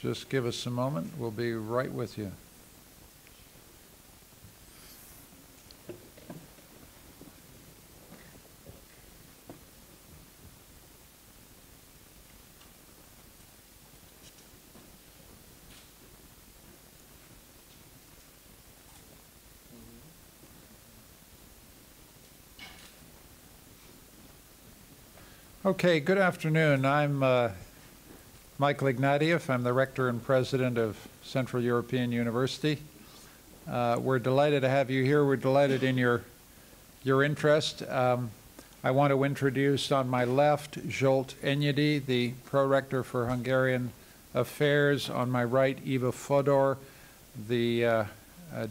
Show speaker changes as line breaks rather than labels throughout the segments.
Just give us a moment. We'll be right with you. Okay, good afternoon. I'm Michael Ignatieff. I'm the rector and president of Central European University. We're delighted to have you here. We're delighted in your interest. I want to introduce on my left Zsolt Enyedi, the pro-rector for Hungarian Affairs. On my right, Eva Fodor, the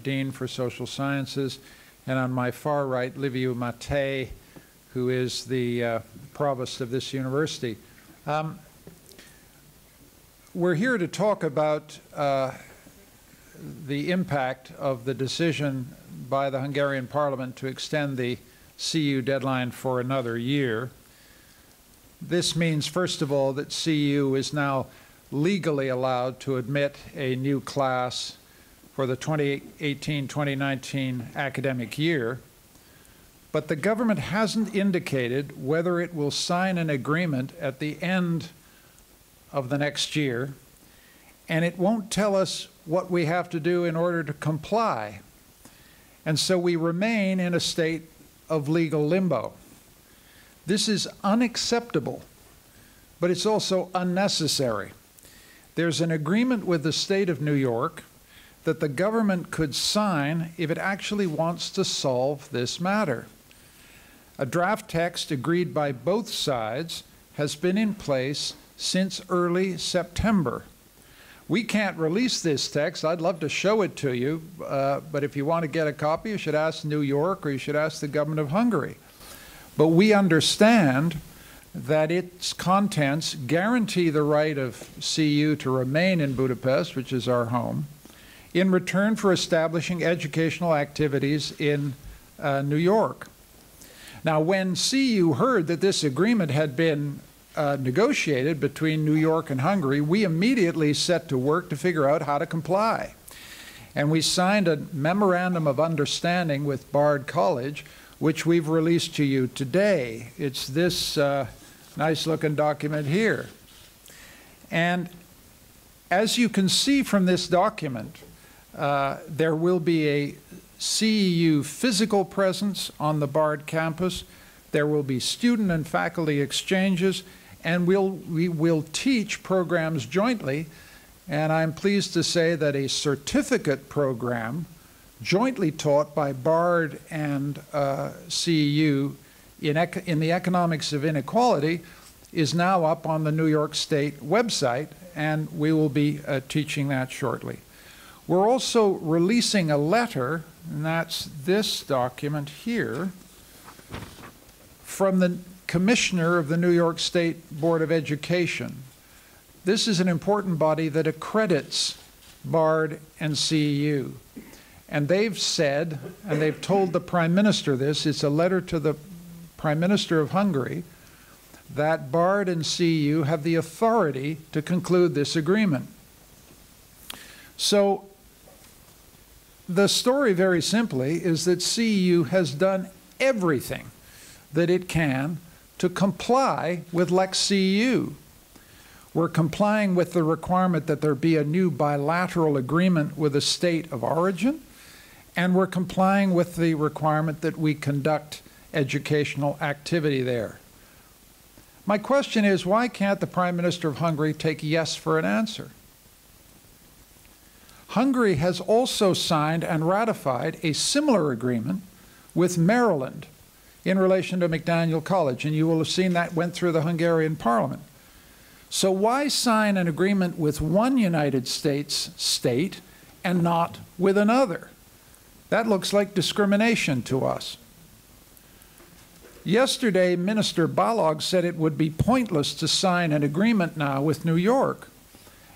dean for social sciences. And on my far right, Liviu Matei, who is the provost of this university. We're here to talk about the impact of the decision by the Hungarian Parliament to extend the CEU deadline for another year. This means, first of all, that CEU is now legally allowed to admit a new class for the 2018-2019 academic year. But the government hasn't indicated whether it will sign an agreement at the end of the next year, and it won't tell us what we have to do in order to comply. And so we remain in a state of legal limbo. This is unacceptable, but it's also unnecessary. There's an agreement with the state of New York that the government could sign if it actually wants to solve this matter. A draft text agreed by both sides has been in place since early September. We can't release this text. I'd love to show it to you, but if you want to get a copy, you should ask New York or you should ask the government of Hungary. But we understand that its contents guarantee the right of CEU to remain in Budapest, which is our home, in return for establishing educational activities in New York. Now, when CEU heard that this agreement had been negotiated between New York and Hungary, we immediately set to work to figure out how to comply. And we signed a memorandum of understanding with Bard College, which we've released to you today. It's this nice-looking document here. And as you can see from this document, there will be a CEU physical presence on the Bard campus. There will be student and faculty exchanges, and we will teach programs jointly. And I'm pleased to say that a certificate program jointly taught by Bard and CEU in the economics of inequality is now up on the New York State website, and we will be teaching that shortly. We're also releasing a letter, and that's this document here, from the Commissioner of the New York State Board of Education. This is an important body that accredits Bard and CEU. And they've said, and they've told the Prime Minister this, it's a letter to the Prime Minister of Hungary, that Bard and CEU have the authority to conclude this agreement. So the story, very simply, is that CEU has done everything that it can to comply with Lex CEU. We're complying with the requirement that there be a new bilateral agreement with a state of origin, and we're complying with the requirement that we conduct educational activity there. My question is, why can't the Prime Minister of Hungary take yes for an answer? Hungary has also signed and ratified a similar agreement with Maryland in relation to McDaniel College, and you will have seen that went through the Hungarian Parliament. So why sign an agreement with one United States state and not with another? That looks like discrimination to us. Yesterday, Minister Balog said it would be pointless to sign an agreement now with New York.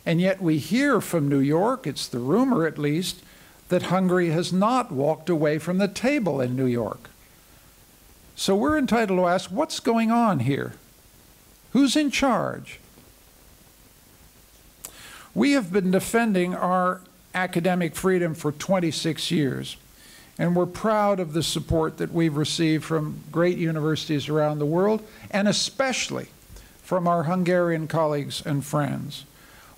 And yet we hear from New York, it's the rumor at least, that Hungary has not walked away from the table in New York. So we're entitled to ask, what's going on here? Who's in charge? We have been defending our academic freedom for 26 years, and we're proud of the support that we've received from great universities around the world, and especially from our Hungarian colleagues and friends.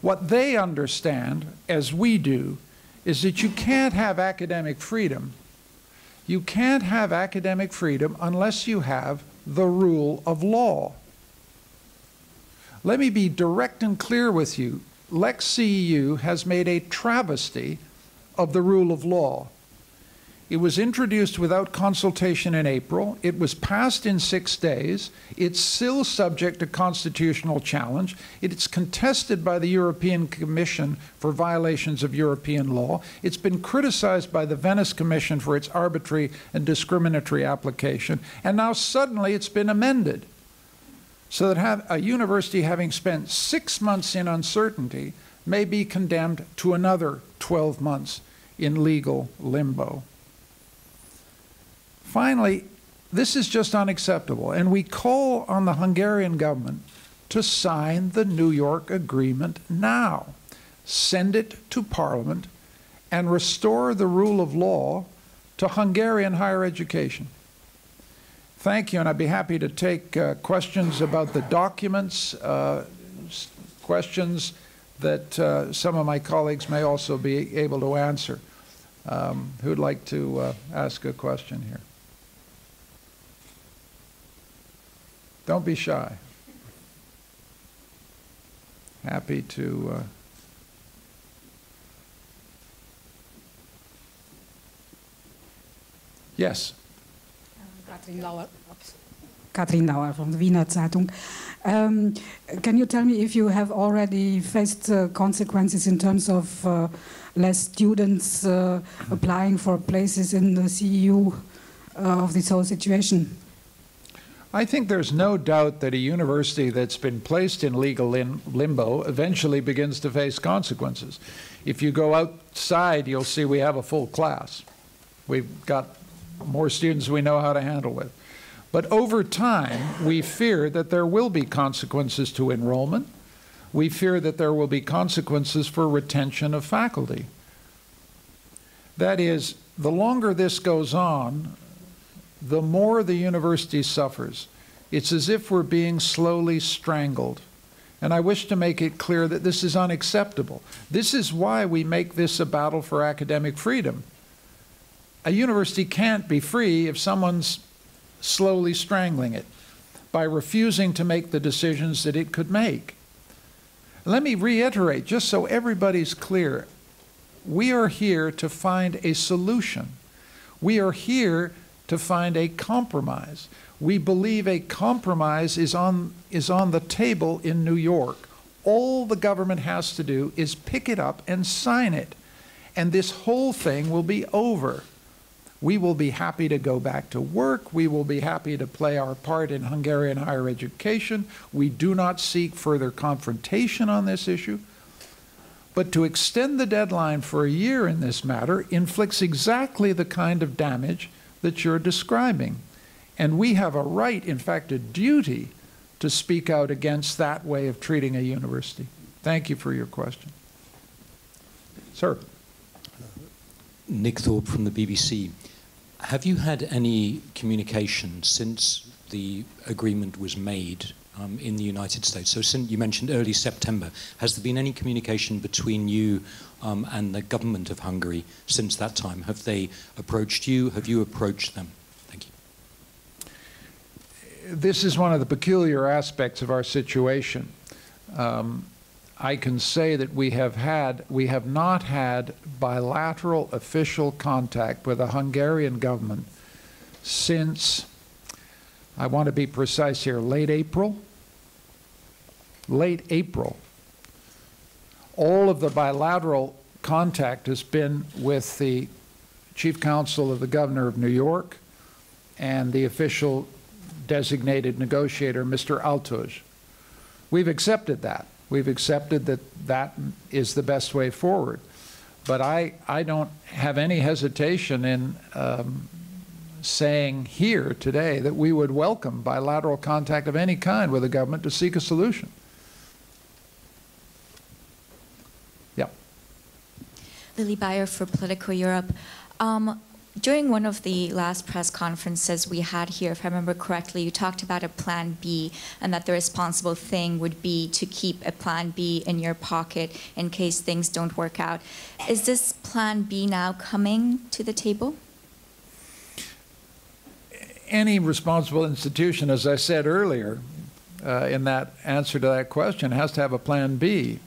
What they understand, as we do, is that you can't have academic freedom. You can't have academic freedom unless you have the rule of law. Let me be direct and clear with you. Lex CEU has made a travesty of the rule of law. It was introduced without consultation in April. It was passed in 6 days. It's still subject to constitutional challenge. It's contested by the European Commission for violations of European law. It's been criticized by the Venice Commission for its arbitrary and discriminatory application. And now suddenly it's been amended so that a university having spent 6 months in uncertainty may be condemned to another 12 months in legal limbo. Finally, this is just unacceptable, and we call on the Hungarian government to sign the New York Agreement now. Send it to Parliament and restore the rule of law to Hungarian higher education. Thank you, and I'd be happy to take questions about the documents, questions that some of my colleagues may also be able to answer. Who'd like to ask a question here? Don't be shy. Happy to... Yes.
Katrien Lauer from the Wiener Zeitung. Can you tell me if you have already faced consequences in terms of less students applying for places in the CEU of this whole situation?
I think there's no doubt that a university that's been placed in legal limbo eventually begins to face consequences. If you go outside, you'll see we have a full class. We've got more students we know how to handle with. But over time, we fear that there will be consequences to enrollment. We fear that there will be consequences for retention of faculty. That is, the longer this goes on, the more the university suffers. It's as if we're being slowly strangled. And I wish to make it clear that this is unacceptable. This is why we make this a battle for academic freedom. A university can't be free if someone's slowly strangling it by refusing to make the decisions that it could make. Let me reiterate, just so everybody's clear, we are here to find a solution. We are here to find a compromise. We believe a compromise is on the table in New York. All the government has to do is pick it up and sign it, and this whole thing will be over. We will be happy to go back to work. We will be happy to play our part in Hungarian higher education. We do not seek further confrontation on this issue. But to extend the deadline for a year in this matter inflicts exactly the kind of damage that you're describing. And we have a right, in fact, a duty, to speak out against that way of treating a university. Thank you for your question. Sir.
Nick Thorpe from the BBC. Have you had any communication since the agreement was made in the United States? So since you mentioned early September, has there been any communication between you and the government of Hungary since that time? Have they approached you? Have you approached them? Thank you.
This is one of the peculiar aspects of our situation. I can say that we have not had bilateral official contact with the Hungarian government since, I want to be precise here, late April. Late April. All of the bilateral contact has been with the Chief Counsel of the Governor of New York and the official designated negotiator, Mr. Altoj. We've accepted that. We've accepted that that is the best way forward. But I don't have any hesitation in saying here today that we would welcome bilateral contact of any kind with the government to seek a solution.
Lily Bayer for Politico Europe. During one of the last press conferences we had here, if I remember correctly, you talked about a plan B and that the responsible thing would be to keep a plan B in your pocket in case things don't work out. Is this plan B now coming to the table?
Any responsible institution, as I said earlier, in that answer to that question, has to have a plan B.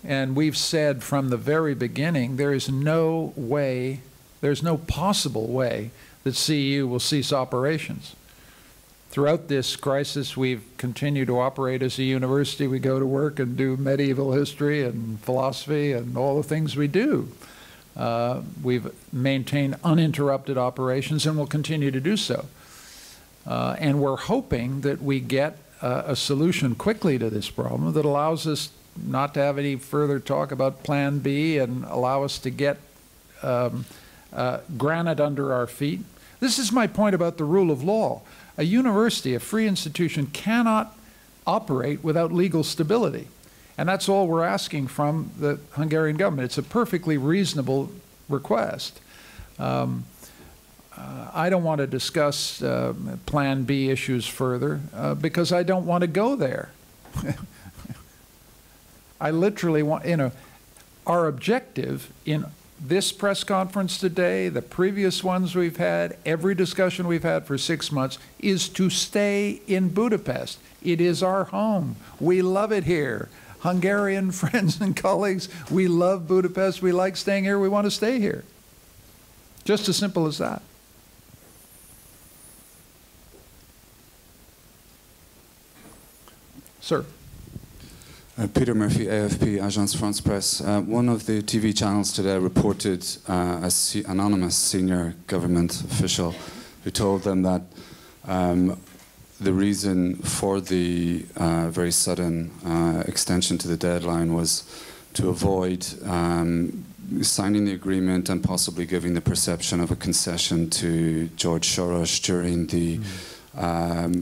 And we've said from the very beginning, there is no way, there's no possible way that CEU will cease operations. Throughout this crisis, we've continued to operate as a university. We go to work and do medieval history and philosophy and all the things we do. We've maintained uninterrupted operations and will continue to do so. And we're hoping that we get a solution quickly to this problem that allows us not to have any further talk about Plan B and allow us to get granite under our feet. This is my point about the rule of law. A university, a free institution, cannot operate without legal stability. And that's all we're asking from the Hungarian government. It's a perfectly reasonable request. I don't want to discuss Plan B issues further because I don't want to go there. I literally want, our objective in this press conference today, the previous ones we've had, every discussion we've had for 6 months, is to stay in Budapest. It is our home. We love it here. Hungarian friends and colleagues, we love Budapest. We like staying here. We want to stay here. Just as simple as that. Sir.
Peter Murphy, AFP, Agence France Presse. One of the TV channels today reported an anonymous senior government official who told them that the reason for the very sudden extension to the deadline was to avoid signing the agreement and possibly giving the perception of a concession to George Soros during the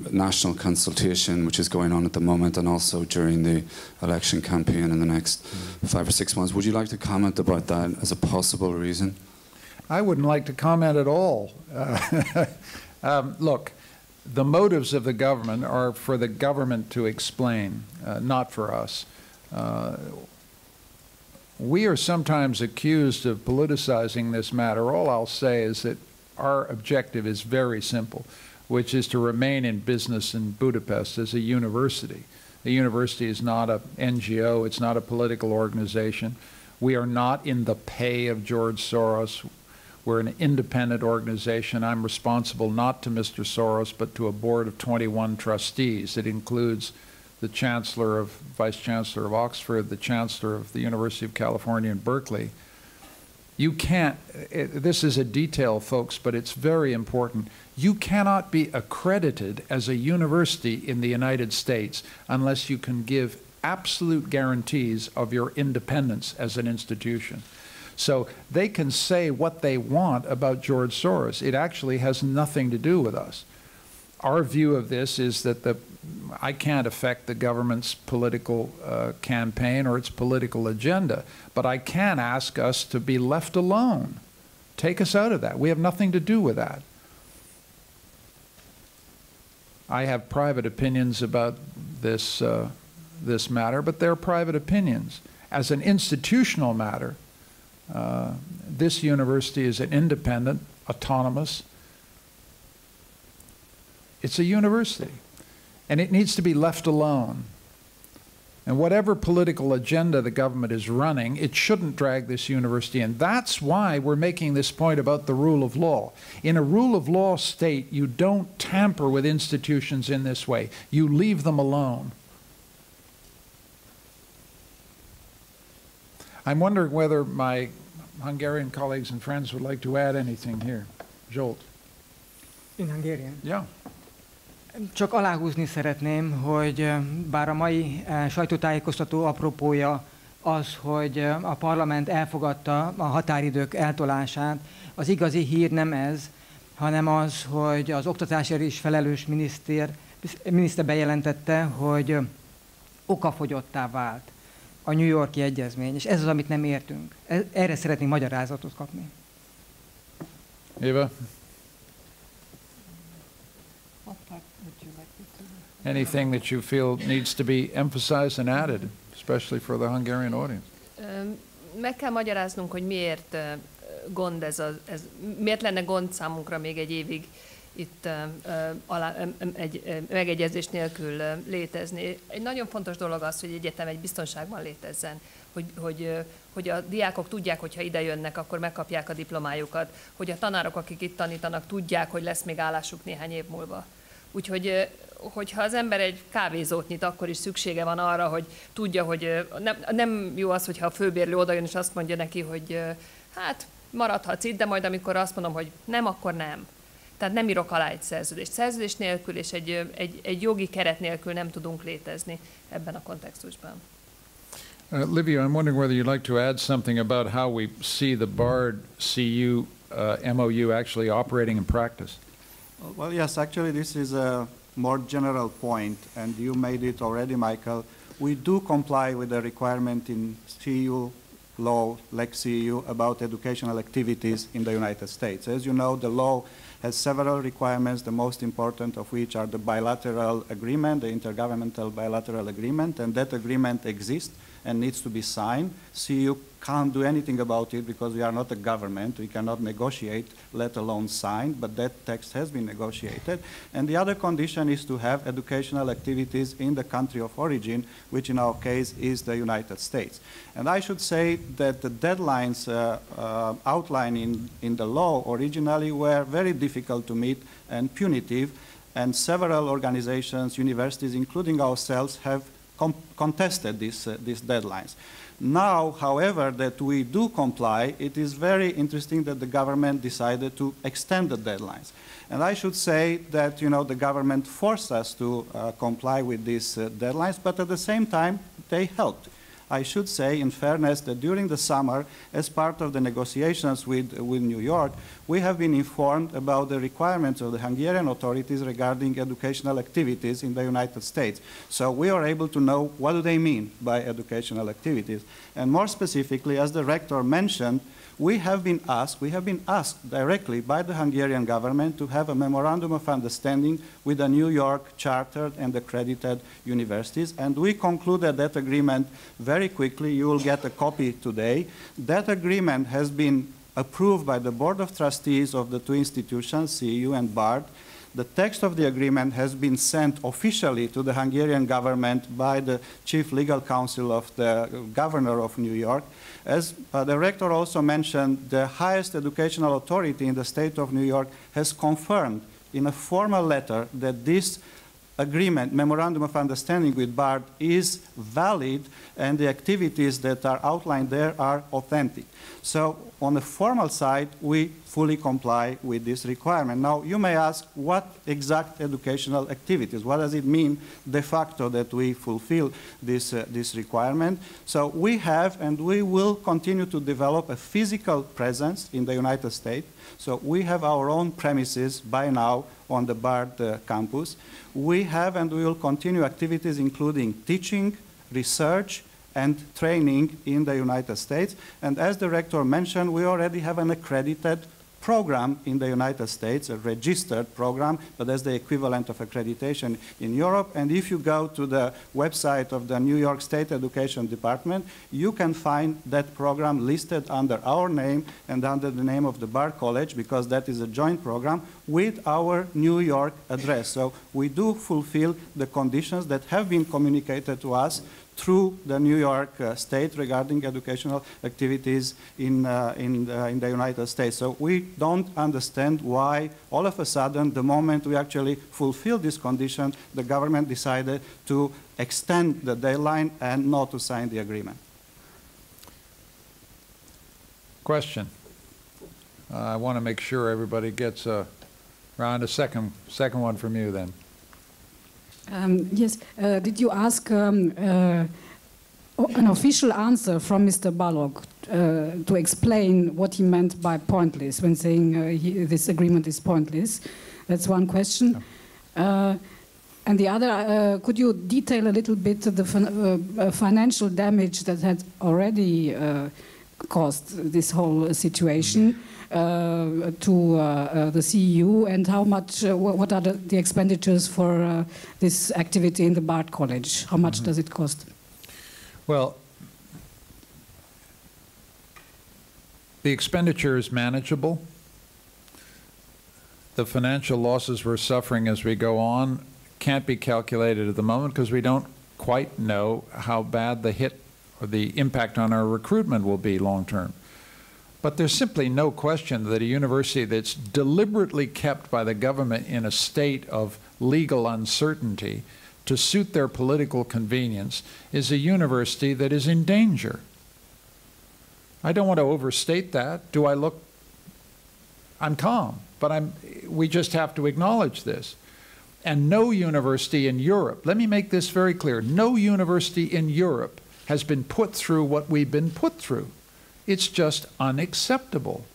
national consultation which is going on at the moment, and also during the election campaign in the next 5 or 6 months. Would you like to comment about that as a possible reason?
I wouldn't like to comment at all. Look, the motives of the government are for the government to explain, not for us. We are sometimes accused of politicizing this matter. All I'll say is that our objective is very simple, which is to remain in business in Budapest as a university. The university is not an NGO, it's not a political organization. We are not in the pay of George Soros. We're an independent organization. I'm responsible not to Mr. Soros, but to a board of 21 trustees. It includes the Chancellor of, Vice Chancellor of Oxford, the Chancellor of the University of California in Berkeley. You can't, this is a detail, folks, but it's very important. You cannot be accredited as a university in the United States unless you can give absolute guarantees of your independence as an institution. So they can say what they want about George Soros. It actually has nothing to do with us. Our view of this is that I can't affect the government's political campaign or its political agenda, but I can ask us to be left alone. Take us out of that. We have nothing to do with that. I have private opinions about this, this matter, but they're private opinions. As an institutional matter, this university is an independent, autonomous. It's a university, and it needs to be left alone. And whatever political agenda the government is running, it shouldn't drag this university in. That's why we're making this point about the rule of law. In a rule of law state, you don't tamper with institutions in this way. You leave them alone. I'm wondering whether my Hungarian colleagues and friends would like to add anything here. Zsolt.
In Hungarian?
Yeah.
Csak aláhúzni szeretném, hogy bár a mai sajtótájékoztató apropója az, hogy a parlament elfogadta a határidők eltolását, az igazi hír nem ez, hanem az, hogy az oktatásért is felelős miniszter bejelentette, hogy okafogyottá vált. a New York-i egyezmény, és ez az, amit nem értünk. Erre szeretnénk magyarázatot kapni.
Eva? Anything that you feel needs to be emphasized and added, especially for the Hungarian audience?
Meg kell magyaráznunk, hogy miért gond miért lenne gond számunkra még egy évig itt egy megegyezés nélkül létezni. Egy nagyon fontos dolog az, hogy egyetem egy biztonságban létezzen, hogy a diákok tudják, hogy ha ide jönnek, akkor megkapják a diplomájukat, hogy a tanárok, akik itt tanítanak, tudják, hogy lesz még állásuk néhány év múlva. Úgyhogy hogyha az ember egy kávézót nyit, akkor is szüksége van arra, hogy tudja, hogy nem jó az, hogyha a főbérlő odajön és azt mondja neki, hogy hát maradhatsz itt, de majd amikor azt mondom, hogy nem, akkor nem. Tehát nem írok alá egy szerződést. Szerződés nélkül és egy jogi keret nélkül nem tudunk létezni ebben a kontextusban.
Livia, I'm wondering whether you'd like to add something about how we see the BARD CEU MOU actually operating in practice.
Well, yes, actually this is a more general point, and you made it already, Michael. We do comply with the requirement in CEU law, Lex CEU, about educational activities in the United States. As you know, the law has several requirements, the most important of which are the bilateral agreement, the intergovernmental bilateral agreement, and that agreement exists and needs to be signed. CEU can't do anything about it because we are not a government. We cannot negotiate, let alone sign, but that text has been negotiated. And the other condition is to have educational activities in the country of origin, which in our case is the United States. And I should say that the deadlines outlined in the law originally were very difficult to meet and punitive, and several organizations, universities, including ourselves, have contested these deadlines. Now, however, that we do comply, it is very interesting that the government decided to extend the deadlines. And I should say that, you know, the government forced us to comply with these deadlines, but at the same time, they helped. I should say, in fairness, that during the summer, as part of the negotiations with New York, we have been informed about the requirements of the Hungarian authorities regarding educational activities in the United States. So we are able to know what do they mean by educational activities. And more specifically, as the rector mentioned, we have been asked directly by the Hungarian government to have a memorandum of understanding with the New York chartered and accredited universities, and we concluded that agreement very quickly. You will get a copy today. That agreement has been approved by the Board of Trustees of the two institutions, CEU and BARD. The text of the agreement has been sent officially to the Hungarian government by the Chief Legal Counsel of the Governor of New York. As the rector also mentioned, the highest educational authority in the state of New York has confirmed in a formal letter that this agreement, memorandum of understanding with BARD, is valid and the activities that are outlined there are authentic. So on the formal side, we fully comply with this requirement. Now, you may ask, what exact educational activities? What does it mean de facto that we fulfill this requirement? So we have and we will continue to develop a physical presence in the United States. So we have our own premises by now on the BARD campus. We have and we will continue activities including teaching, research, and training in the United States. And as the rector mentioned, we already have an accredited program in the United States, a registered program, but that's the equivalent of accreditation in Europe. And if you go to the website of the New York State Education Department, you can find that program listed under our name and under the name of the BARD College, because that is a joint program with our New York address. So we do fulfill the conditions that have been communicated to us through the New York state regarding educational activities in the United States. So we don't understand why all of a sudden, the moment we actually fulfill this condition, the government decided to extend the deadline and not to sign the agreement.
Question. I want to make sure everybody gets around a second one from you then.
Yes, did you ask an official answer from Mr. Balog to explain what he meant by pointless when saying this agreement is pointless? That's one question. And the other, could you detail a little bit the financial damage that had already caused this whole situation to the CEU, and how much, what are the expenditures for this activity in the Bard College? How much does it cost?
Well, the expenditure is manageable. The financial losses we're suffering as we go on can't be calculated at the moment because we don't quite know how bad the hit or the impact on our recruitment will be long term. But there's simply no question that a university that's deliberately kept by the government in a state of legal uncertainty to suit their political convenience is a university that is in danger. I don't want to overstate that. Do I look? I'm calm, but we just have to acknowledge this. And no university in Europe, let me make this very clear, no university in Europe has been put through what we've been put through. It's just unacceptable.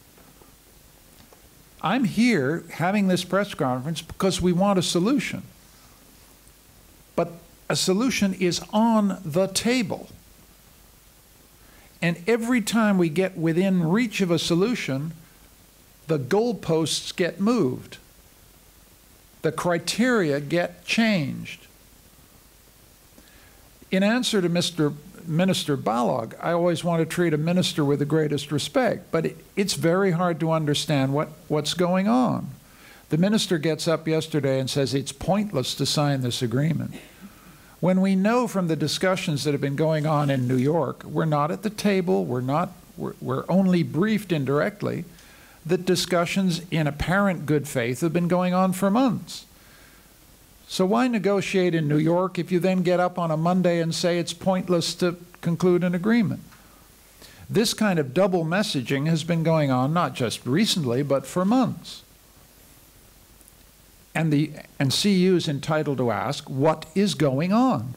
I'm here having this press conference because we want a solution. But a solution is on the table. And every time we get within reach of a solution, the goalposts get moved. The criteria get changed. In answer to Minister Balog, I always want to treat a minister with the greatest respect, but it's very hard to understand what's going on. The minister gets up yesterday and says it's pointless to sign this agreement. When we know from the discussions that have been going on in New York, we're not at the table, we're only briefed indirectly, that discussions in apparent good faith have been going on for months. So why negotiate in New York if you then get up on a Monday and say it's pointless to conclude an agreement? This kind of double messaging has been going on not just recently, but for months. And CEU is entitled to ask, what is going on?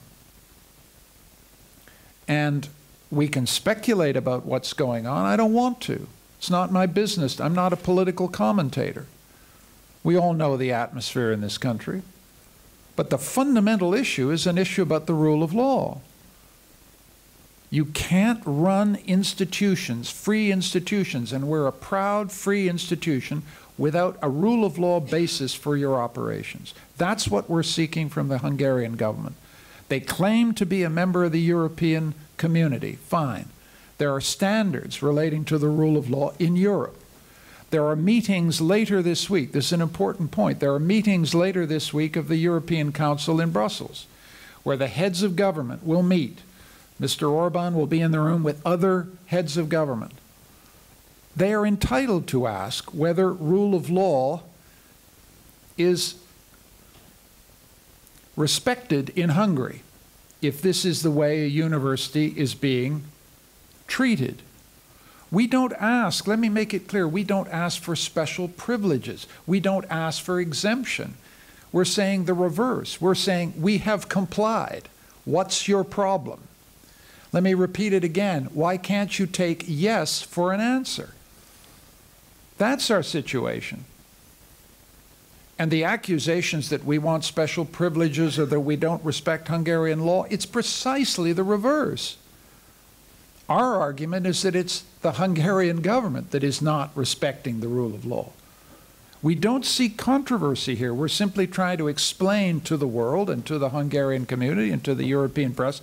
And we can speculate about what's going on. I don't want to. It's not my business. I'm not a political commentator. We all know the atmosphere in this country. But the fundamental issue is an issue about the rule of law. You can't run institutions, free institutions, and we're a proud free institution, without a rule of law basis for your operations. That's what we're seeking from the Hungarian government. They claim to be a member of the European community. Fine. There are standards relating to the rule of law in Europe. There are meetings later this week. This is an important point. There are meetings later this week of the European Council in Brussels, where the heads of government will meet. Mr. Orban will be in the room with other heads of government. They are entitled to ask whether rule of law is respected in Hungary, if this is the way a university is being treated. We don't ask, let me make it clear, we don't ask for special privileges. We don't ask for exemption. We're saying the reverse. We're saying we have complied. What's your problem? Let me repeat it again. Why can't you take yes for an answer? That's our situation. And the accusations that we want special privileges or that we don't respect Hungarian law, it's precisely the reverse. Our argument is that it's the Hungarian government that is not respecting the rule of law. We don't seek controversy here. We're simply trying to explain to the world and to the Hungarian community and to the European press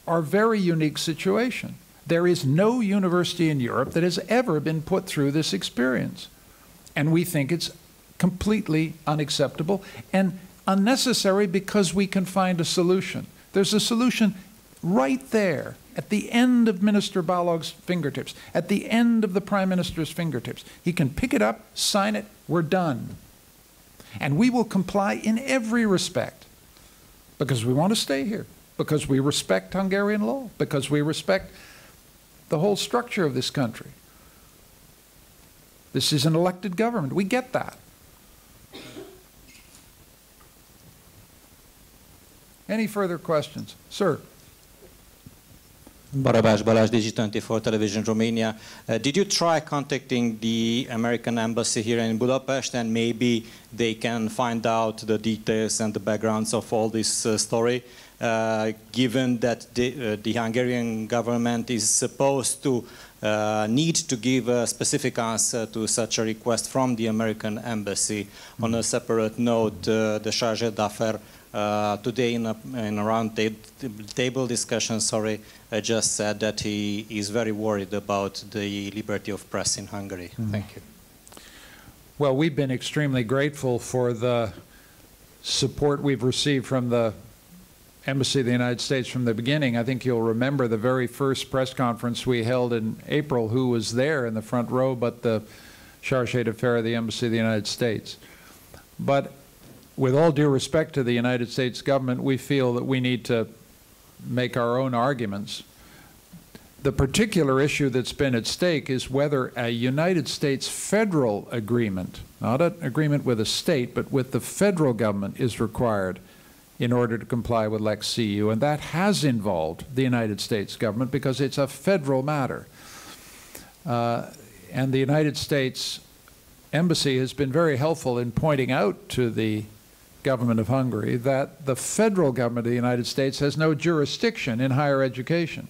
our very unique situation. There is no university in Europe that has ever been put through this experience. And we think it's completely unacceptable and unnecessary because we can find a solution. There's a solution right there at the end of Minister Balog's fingertips, at the end of the Prime Minister's fingertips. He can pick it up, sign it, we're done. And we will comply in every respect because we want to stay here, because we respect Hungarian law, because we respect the whole structure of this country. This is an elected government. We get that. Any further questions? Sir.
Barabás Balázs, Digi24 Television Romania. Did you try contacting the American embassy here in Budapest, and maybe they can find out the details and the backgrounds of all this story, given that the Hungarian government is supposed to need to give a specific answer to such a request from the American embassy? On a separate note, the chargé d'affaires today in a round table discussion, just said that he is very worried about the liberty of press in Hungary. Thank you.
Well, we've been extremely grateful for the support we've received from the Embassy of the United States from the beginning. I think you'll remember the very first press conference we held in April, who was there in the front row but the chargé d'affaires of the Embassy of the United States. But with all due respect to the United States government, we feel that we need to make our own arguments. The particular issue that's been at stake is whether a United States federal agreement, not an agreement with a state, but with the federal government, is required in order to comply with Lex CEU, and that has involved the United States government because it's a federal matter. And the United States Embassy has been very helpful in pointing out to the government of Hungary that the federal government of the United States has no jurisdiction in higher education,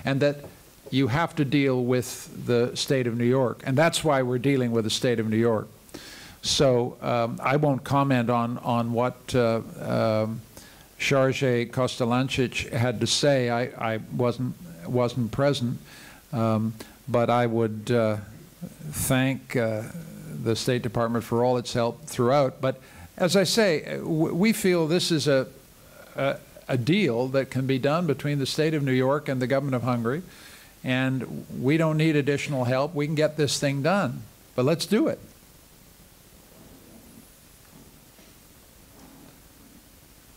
and that you have to deal with the state of New York, and that's why we're dealing with the state of New York. So I won't comment on what Chargé Kostolancic had to say. I wasn't present, but I would thank the State Department for all its help throughout. But as I say, we feel this is a deal that can be done between the state of New York and the government of Hungary, and we don't need additional help. We can get this thing done, but let's do it.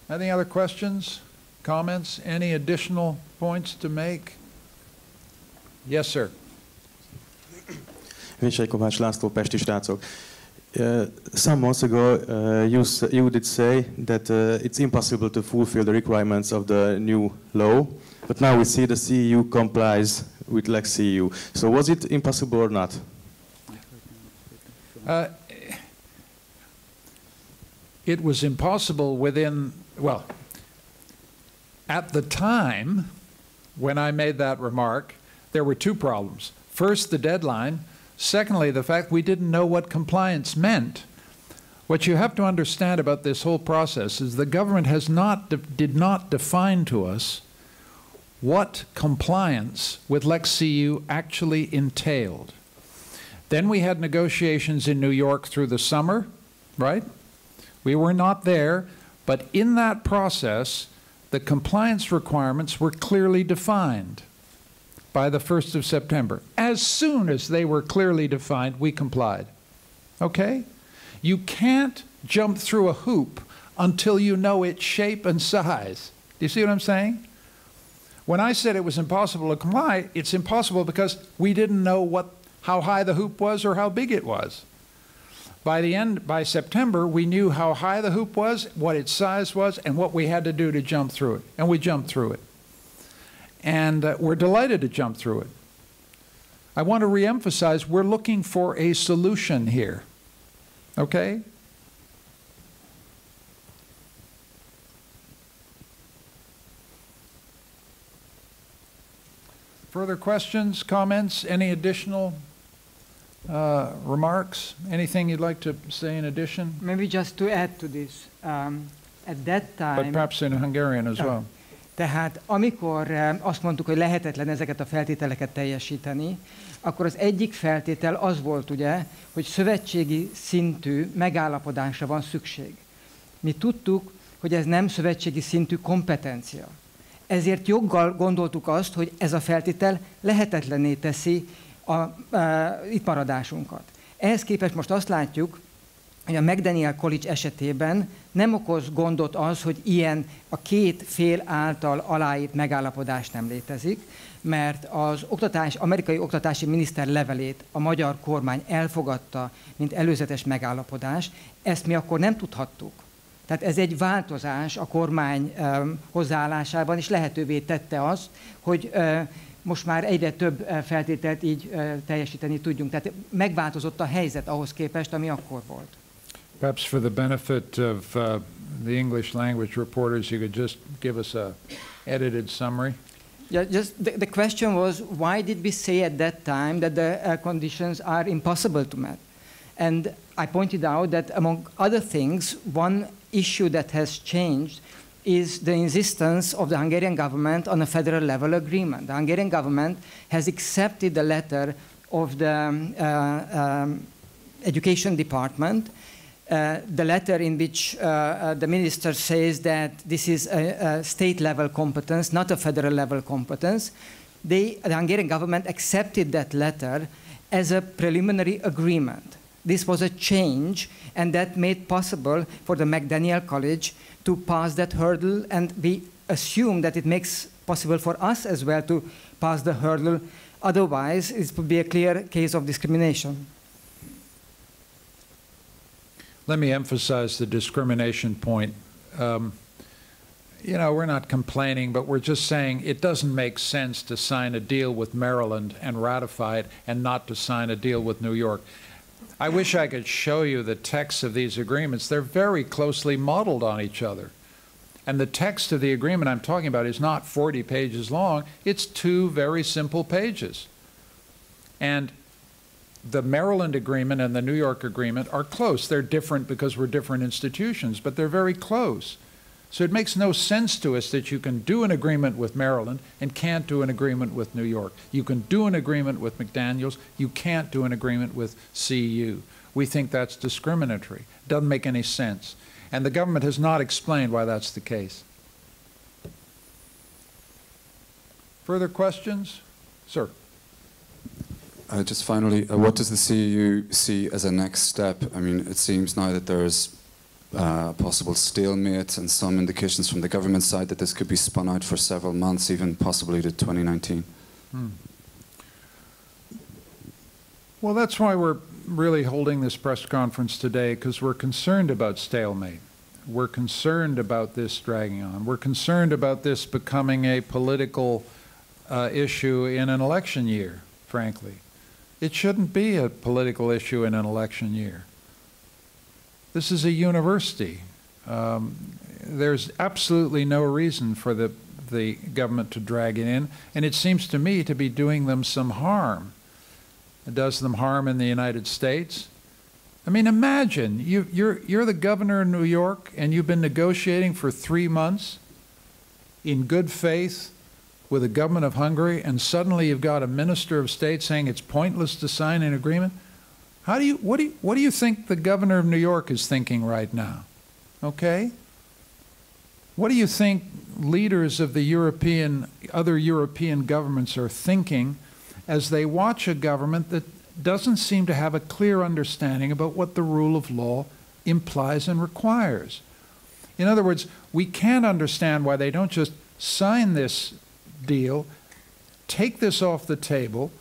Any other questions, comments, any additional points to make? Yes, sir.
Vincsai Kovács László, Pesti srácok. Some months ago, you did say that it's impossible to fulfill the requirements of the new law, but now we see the CEU complies with Lex CEU. So was it impossible or not?
It was impossible within, well, at the time when I made that remark, there were two problems. First, the deadline. Secondly, the fact we didn't know what compliance meant. What you have to understand about this whole process is the government did not define to us what compliance with Lex CEU actually entailed. Then we had negotiations in New York through the summer, right? We were not there, but in that process, the compliance requirements were clearly defined by the 1st of September. As soon as they were clearly defined, we complied. Okay? You can't jump through a hoop until you know its shape and size. Do you see what I'm saying? When I said it was impossible to comply, it's impossible because we didn't know how high the hoop was or how big it was. By September, we knew how high the hoop was, what its size was, and what we had to do to jump through it. And we jumped through it. And we're delighted to jump through it. I want to reemphasize, we're looking for a solution here. Okay? Further questions, comments, any additional remarks? Anything you'd like to say in addition?
Maybe just to add to this, at that time...
But perhaps in Hungarian as well.
Tehát amikor azt mondtuk, hogy lehetetlen ezeket a feltételeket teljesíteni, akkor az egyik feltétel az volt ugye, hogy szövetségi szintű megállapodásra van szükség. Mi tudtuk, hogy ez nem szövetségi szintű kompetencia. Ezért joggal gondoltuk azt, hogy ez a feltétel lehetetlenné teszi itt maradásunkat. Ehhez képest most azt látjuk, hogy a McDaniel College esetében nem okoz gondot az, hogy ilyen a két fél által aláírt megállapodás nem létezik, mert az amerikai oktatási miniszter levelét a magyar kormány elfogadta, mint előzetes megállapodás. Ezt mi akkor nem tudhattuk. Tehát ez egy változás a kormány hozzáállásában, és lehetővé tette azt, hogy most már egyre több feltételt így teljesíteni tudjunk. Tehát megváltozott a helyzet ahhoz képest, ami akkor volt.
Perhaps for the benefit of the English language reporters, you could just give us a edited summary.
Yeah, just the question was, why did we say at that time that the conditions are impossible to meet? And I pointed out that among other things, one issue that has changed is the insistence of the Hungarian government on a federal level agreement. The Hungarian government has accepted the letter of the education department, the letter in which the minister says that this is a state level competence, not a federal level competence. The Hungarian government accepted that letter as a preliminary agreement. This was a change, and that made possible for the McDaniel College to pass that hurdle, and we assume that it makes possible for us as well to pass the hurdle. Otherwise, it would be a clear case of discrimination.
Let me emphasize the discrimination point. You know, we're not complaining, but we're just saying it doesn't make sense to sign a deal with Maryland and ratify it and not to sign a deal with New York. I wish I could show you the text of these agreements. They're very closely modeled on each other. And the text of the agreement I'm talking about is not 40 pages long. It's 2 very simple pages. And the Maryland agreement and the New York agreement are close. They're different because we're different institutions, but they're very close. So it makes no sense to us that you can do an agreement with Maryland and can't do an agreement with New York. You can do an agreement with McDaniels. You can't do an agreement with CEU. We think that's discriminatory. Doesn't make any sense. And the government has not explained why that's the case. Further questions? Sir.
Just finally, what does the CEU see as a next step? I mean, it seems now that there's possible stalemate and some indications from the government side that this could be spun out for several months, even possibly to 2019.
Well, that's why we're really holding this press conference today, because we're concerned about stalemate. We're concerned about this dragging on. We're concerned about this becoming a political issue in an election year, frankly. It shouldn't be a political issue in an election year. This is a university. There's absolutely no reason for the government to drag it in, and it seems to me to be doing them some harm. It does them harm in the United States. I mean, imagine, you're the governor of New York, and you've been negotiating for 3 months in good faith with the government of Hungary, and suddenly you've got a minister of state saying it's pointless to sign an agreement. What do you think the governor of New York is thinking right now? Okay? What do you think leaders of the other European governments are thinking as they watch a government that doesn't seem to have a clear understanding about what the rule of law implies and requires? In other words, we can't understand why they don't just sign this deal, take this off the table,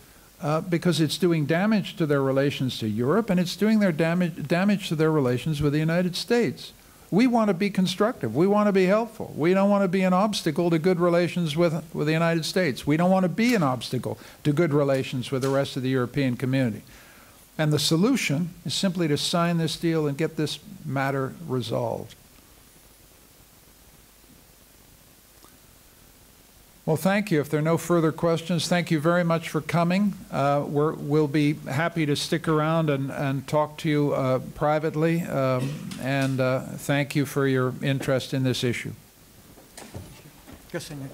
because it's doing damage to their relations to Europe, and it's doing their damage to their relations with the United States. We want to be constructive. We want to be helpful. We don't want to be an obstacle to good relations with the United States. We don't want to be an obstacle to good relations with the rest of the European community. And the solution is simply to sign this deal and get this matter resolved. Well, thank you. If there are no further questions, thank you very much for coming. We'll be happy to stick around and talk to you privately, and thank you for your interest in this issue.
Köszönjük.